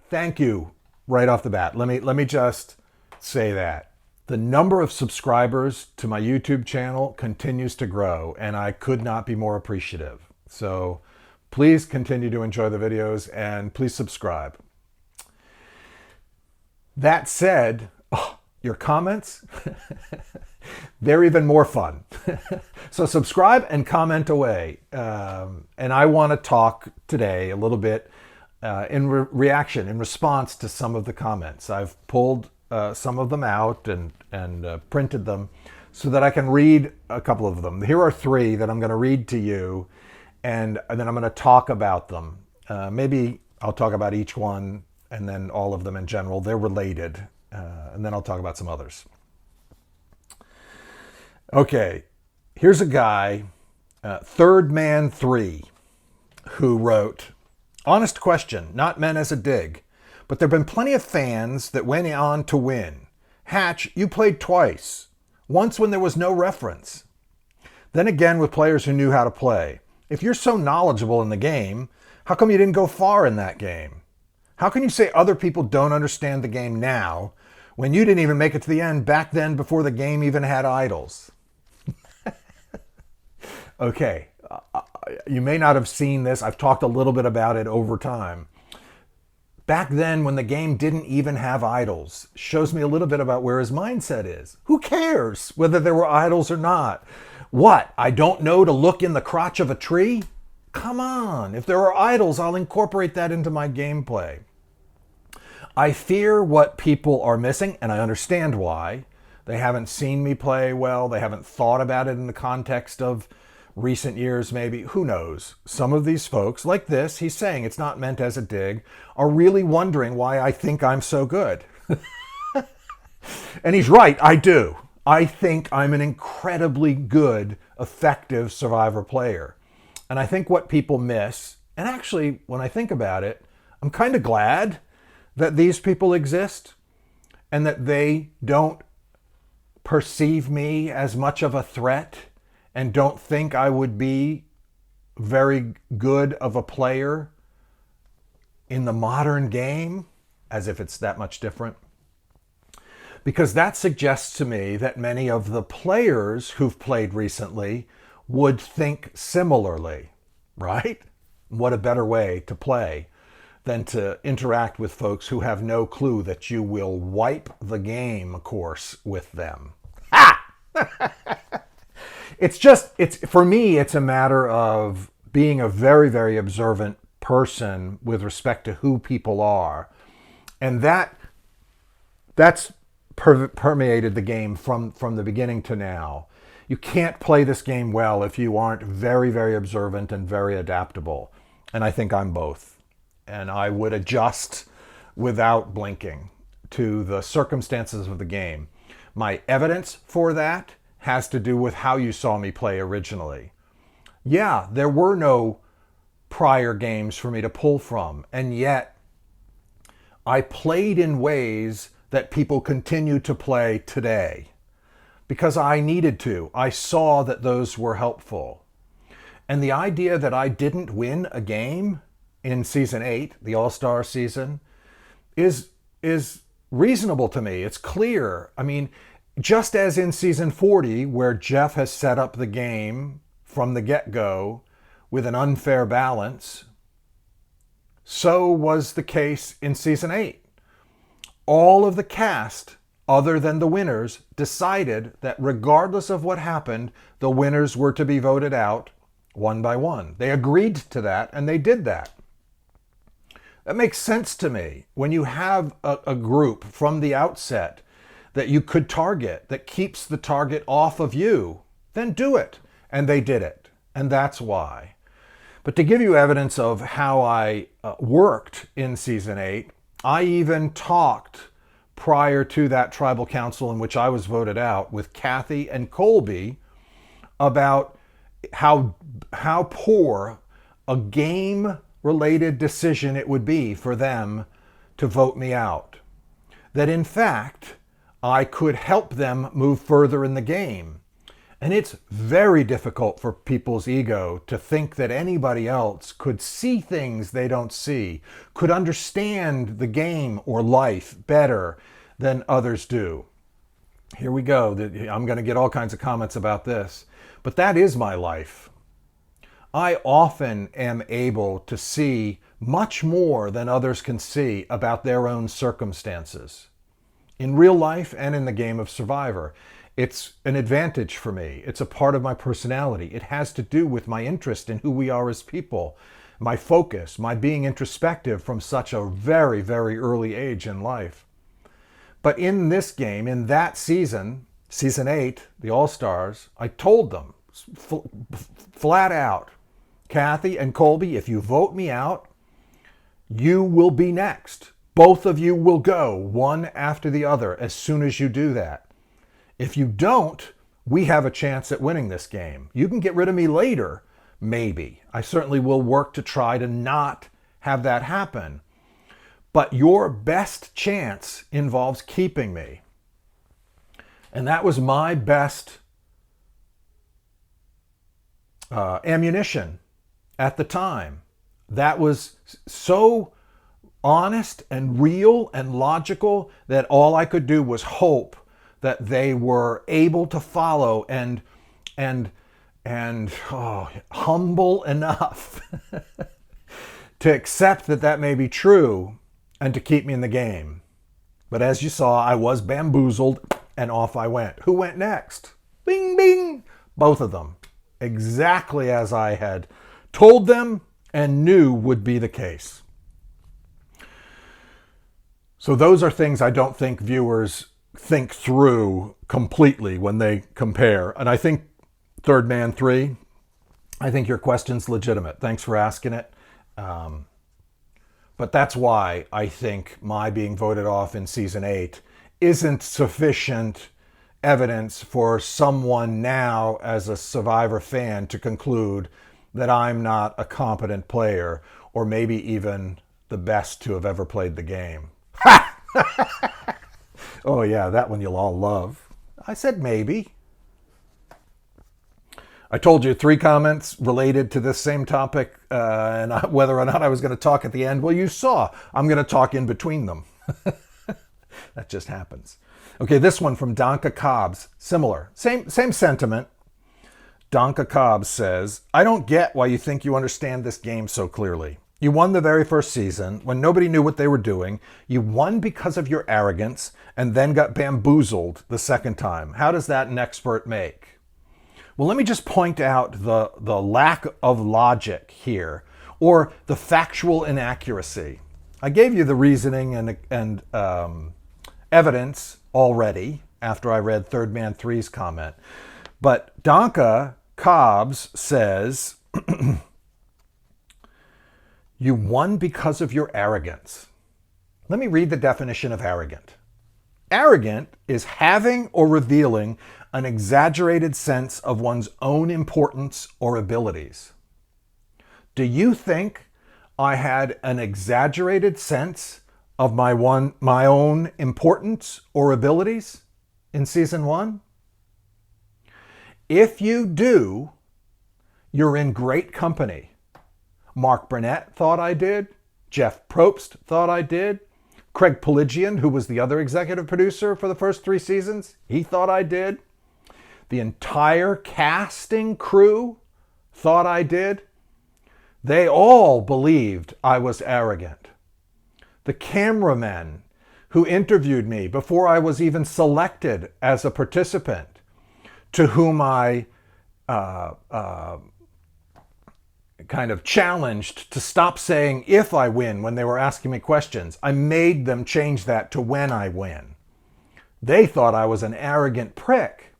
Thank you right off the bat. Let me just say that. The number of subscribers to my YouTube channel continues to grow, and I could not be more appreciative. So please continue to enjoy the videos and please subscribe. That said, your comments, they're even more fun. So subscribe and comment away. And I want to talk today a little bit in reaction, in response to some of the comments. I've pulled some of them out and printed them so that I can read a couple of them. Here are three that I'm going to read to you, and then I'm going to talk about them. Maybe I'll talk about each one and then all of them in general. They're related. And then I'll talk about some others. Okay, here's a guy, Third Man 3, who wrote, honest question, not meant as a dig, but there have been plenty of fans that went on to win. Hatch, you played twice. Once when there was no reference. Then again with players who knew how to play. If you're so knowledgeable in the game, how come you didn't go far in that game? How can you say other people don't understand the game now when you didn't even make it to the end back then before the game even had idols? Okay, you may not have seen this. I've talked a little bit about it over time. Back then when the game didn't even have idols, shows me a little bit about where his mindset is. Who cares whether there were idols or not? What, I don't know to look in the crotch of a tree? Come on, if there are idols, I'll incorporate that into my gameplay. I fear what people are missing, and I understand why. They haven't seen me play well. They haven't thought about it in the context of recent years, maybe. Who knows? Some of these folks, like this, he's saying it's not meant as a dig, are really wondering why I think I'm so good. And he's right, I do. I think I'm an incredibly good, effective Survivor player. And I think what people miss, and actually, when I think about it, I'm kind of glad that these people exist and that they don't perceive me as much of a threat and don't think I would be very good of a player in the modern game, as if it's that much different. Because that suggests to me that many of the players who've played recently would think similarly, right? What a better way to play than to interact with folks who have no clue that you will wipe the game course with them. Ha! For me, it's a matter of being a very, very observant person with respect to who people are. And that's permeated the game from the beginning to now. You can't play this game well if you aren't very, very observant and very adaptable. And I think I'm both. And I would adjust without blinking to the circumstances of the game. My evidence for that has to do with how you saw me play originally. Yeah, there were no prior games for me to pull from, and yet I played in ways that people continue to play today because I needed to. I saw that those were helpful. And the idea that I didn't win a game in season 8, the All-Star season, is reasonable to me. It's clear. I mean, just as in season 40, where Jeff has set up the game from the get-go with an unfair balance, so was the case in season 8. All of the cast, other than the winners, decided that regardless of what happened, the winners were to be voted out one by one. They agreed to that, and they did that. That makes sense to me. When you have a group from the outset that you could target, that keeps the target off of you, then do it. And they did it. And that's why. But to give you evidence of how I worked in season 8, I even talked prior to that tribal council in which I was voted out with Kathy and Colby about how poor a game-related decision it would be for them to vote me out. That in fact, I could help them move further in the game. And it's very difficult for people's ego to think that anybody else could see things they don't see, could understand the game or life better than others do. Here we go. I'm going to get all kinds of comments about this. But that is my life. I often am able to see much more than others can see about their own circumstances. In real life and in the game of Survivor. It's an advantage for me. It's a part of my personality. It has to do with my interest in who we are as people, my focus, my being introspective from such a very, very early age in life. But in this game, in that season, season 8, the All-Stars, I told them flat out, Kathy and Colby, if you vote me out, you will be next. Both of you will go, one after the other, as soon as you do that. If you don't, we have a chance at winning this game. You can get rid of me later, maybe. I certainly will work to try to not have that happen. But your best chance involves keeping me. And that was my best ammunition at the time. That was so honest and real and logical that all I could do was hope that they were able to follow and humble enough to accept that that may be true and to keep me in the game. But as you saw, I was bamboozled and off I went. Who went next? Bing, bing! Both of them. Exactly as I had told them and knew would be the case. So those are things I don't think viewers think through completely when they compare. And I think Third Man 3, I think your question's legitimate. Thanks for asking it. But that's why I think my being voted off in season 8 isn't sufficient evidence for someone now as a Survivor fan to conclude that I'm not a competent player or maybe even the best to have ever played the game. Ha! Oh yeah, that one you'll all love. I said maybe. I told you 3 comments related to this same topic and whether or not I was going to talk at the end. Well, you saw. I'm going to talk in between them. That just happens. Okay, this one from Donka Cobbs. Similar. Same sentiment. Donka Cobbs says, I don't get why you think you understand this game so clearly. You won the very first season when nobody knew what they were doing. You won because of your arrogance and then got bamboozled the second time. How does that an expert make? Well, let me just point out the lack of logic here or the factual inaccuracy. I gave you the reasoning and evidence already after I read Third Man 3's comment. But Donka Cobbs says, you won because of your arrogance. Let me read the definition of arrogant. Arrogant is having or revealing an exaggerated sense of one's own importance or abilities. Do you think I had an exaggerated sense of my own importance or abilities in season 1? If you do, you're in great company. Mark Burnett thought I did. Jeff Probst thought I did. Craig Pelagian, who was the other executive producer for the first 3 seasons, he thought I did. The entire casting crew thought I did. They all believed I was arrogant. The cameramen who interviewed me before I was even selected as a participant, to whom I kind of challenged to stop saying if I win when they were asking me questions. I made them change that to when I win. They thought I was an arrogant prick.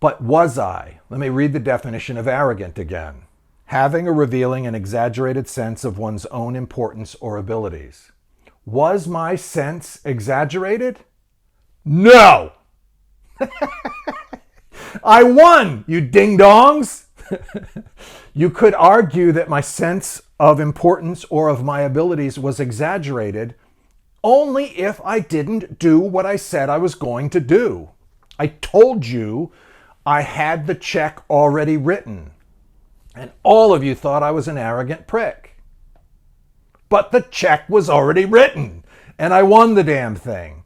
But was I? Let me read the definition of arrogant again. Having or revealing an exaggerated sense of one's own importance or abilities. Was my sense exaggerated? No! I won, you ding-dongs! You could argue that my sense of importance or of my abilities was exaggerated only if I didn't do what I said I was going to do. I told you I had the check already written. And all of you thought I was an arrogant prick. But the check was already written, and I won the damn thing.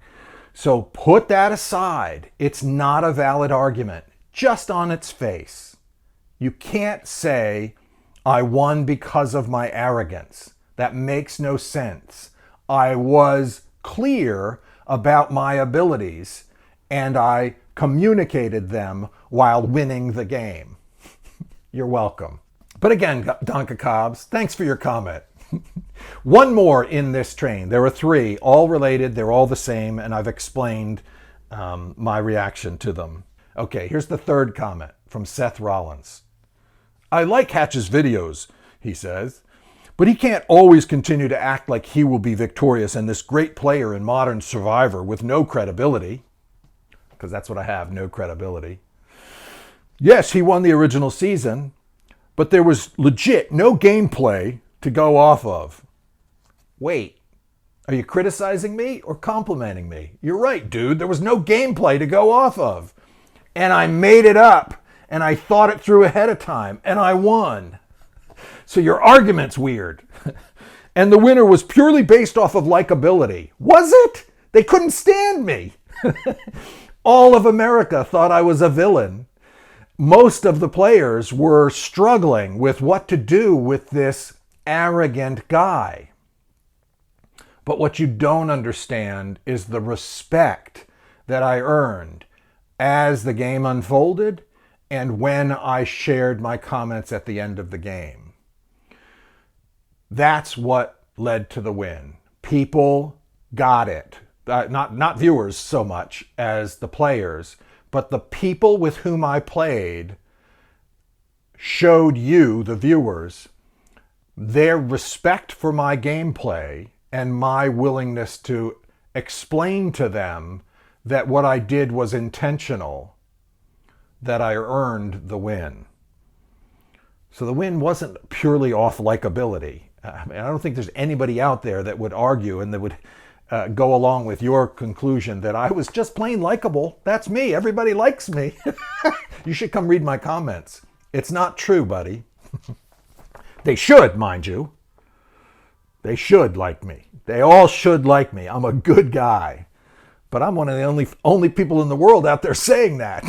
So put that aside. It's not a valid argument, just on its face. You can't say, I won because of my arrogance. That makes no sense. I was clear about my abilities, and I communicated them while winning the game. You're welcome. But again, Dante Cobbs, thanks for your comment. One more in this train. There are three, all related. They're all the same, and I've explained my reaction to them. Okay, here's the third comment from Seth Rollins. I like Hatch's videos, he says, but he can't always continue to act like he will be victorious and this great player in modern Survivor with no credibility. Because that's what I have, no credibility. Yes, he won the original season, but there was legit no gameplay to go off of. Wait, are you criticizing me or complimenting me? You're right, dude. There was no gameplay to go off of. And I made it up, and I thought it through ahead of time, and I won. So your argument's weird. And the winner was purely based off of likability. Was it? They couldn't stand me. All of America thought I was a villain. Most of the players were struggling with what to do with this arrogant guy. But what you don't understand is the respect that I earned as the game unfolded and when I shared my comments at the end of the game. That's what led to the win. People got it. Not viewers so much as the players, but the people with whom I played showed you, the viewers, their respect for my gameplay and my willingness to explain to them that what I did was intentional, that I earned the win. So the win wasn't purely off likability. I don't think there's anybody out there that would argue and that would go along with your conclusion that I was just plain likable. That's me. Everybody likes me. You should come read my comments. It's not true, buddy. They should, mind you. They should like me. They all should like me. I'm a good guy. But I'm one of the only people in the world out there saying that.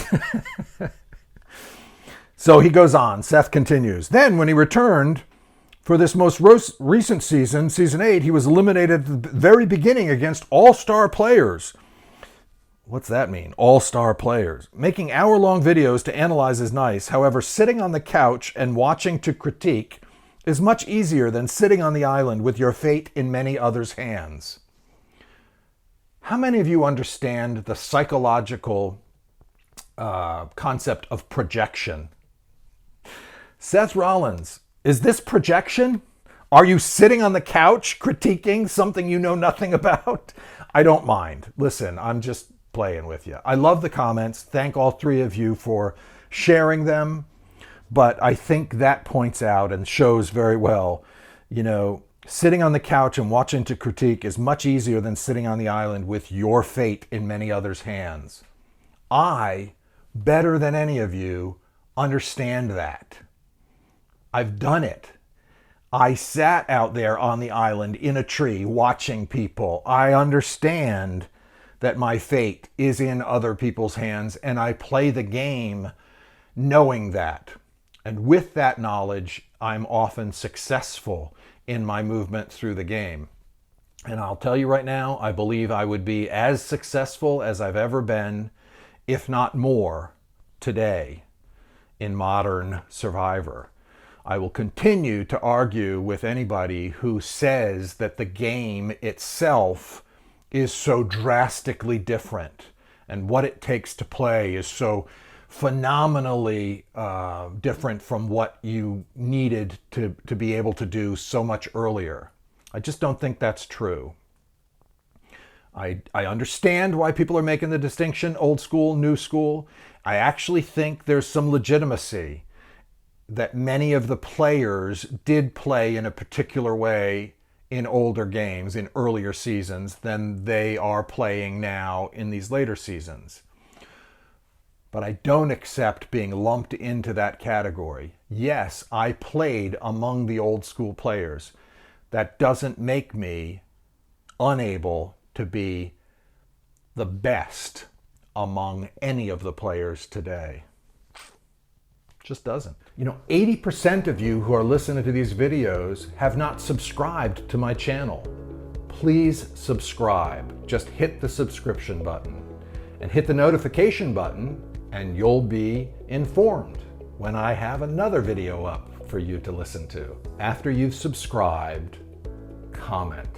So he goes on. Seth continues. Then when he returned for this most recent season, season 8, he was eliminated at the very beginning against all-star players. What's that mean? All-star players. Making hour-long videos to analyze is nice. However, sitting on the couch and watching to critique is much easier than sitting on the island with your fate in many others' hands. How many of you understand the psychological concept of projection? Seth Rollins, is this projection? Are you sitting on the couch critiquing something you know nothing about? I don't mind. Listen, I'm just playing with you. I love the comments. Thank all three of you for sharing them. But I think that points out and shows very well, sitting on the couch and watching to critique is much easier than sitting on the island with your fate in many others' hands. I, better than any of you, understand that. I've done it. I sat out there on the island in a tree watching people. I understand that my fate is in other people's hands, and I play the game knowing that. And with that knowledge, I'm often successful in my movement through the game. And I'll tell you right now, I believe I would be as successful as I've ever been, if not more, today in modern Survivor. I will continue to argue with anybody who says that the game itself is so drastically different and what it takes to play is so phenomenally different from what you needed to be able to do so much earlier. I just don't think that's true. I understand why people are making the distinction, old school, new school. I actually think there's some legitimacy that many of the players did play in a particular way in older games, in earlier seasons, than they are playing now in these later seasons. but I don't accept being lumped into that category. Yes, I played among the old school players. That doesn't make me unable to be the best among any of the players today. Just doesn't. 80% of you who are listening to these videos have not subscribed to my channel. Please subscribe. Just hit the subscription button and hit the notification button, and you'll be informed when I have another video up for you to listen to. After you've subscribed, comment.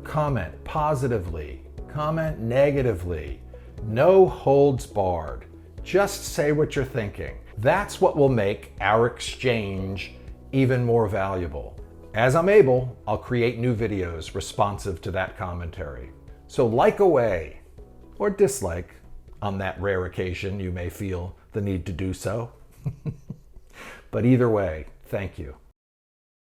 Comment positively, comment negatively. No holds barred. Just say what you're thinking. That's what will make our exchange even more valuable. As I'm able, I'll create new videos responsive to that commentary. So like away, or dislike on that rare occasion you may feel the need to do so. But either way, thank you.